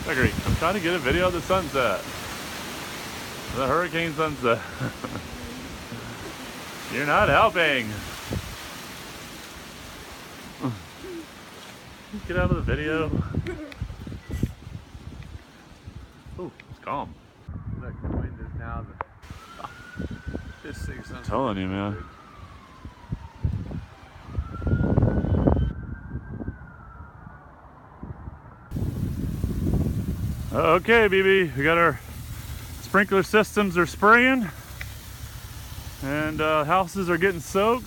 Gregory, I'm trying to get a video of the sunset. The hurricane sunset. You're not helping. Get out of the video. Oh, it's calm. Look, the wind is now this thing's I'm telling you, man. Okay, BB, we got our sprinkler systems are spraying, and houses are getting soaked.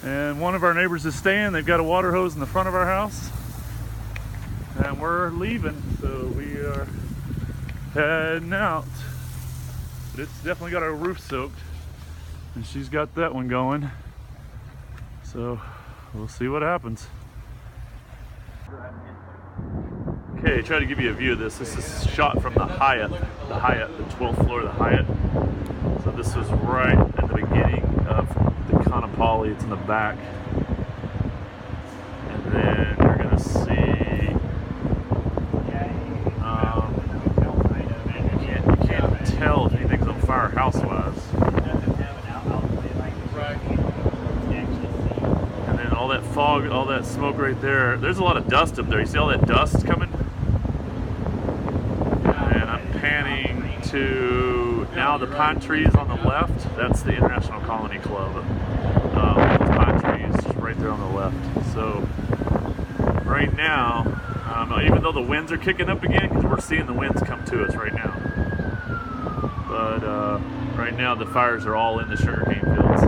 And one of our neighbors is staying. They've got a water hose in the front of our house, and we're leaving, so we are heading out. But it's definitely got our roof soaked, and she's got that one going. So we'll see what happens. Okay, try to give you a view of this. This is shot from the Hyatt, the 12th floor of the Hyatt. So this was right at the beginning of the Kanapali. It's in the back. And then you're gonna see, you can't tell if anything's on fire house-wise. And then all that fog, all that smoke right there. There's a lot of dust up there. You see all that dust coming? Panning to now the pine trees on the left. That's the International Colony Club. Those pine trees just right there on the left. So right now, even though the winds are kicking up again, because we're seeing the winds come to us right now. But right now the fires are all in the sugarcane fields.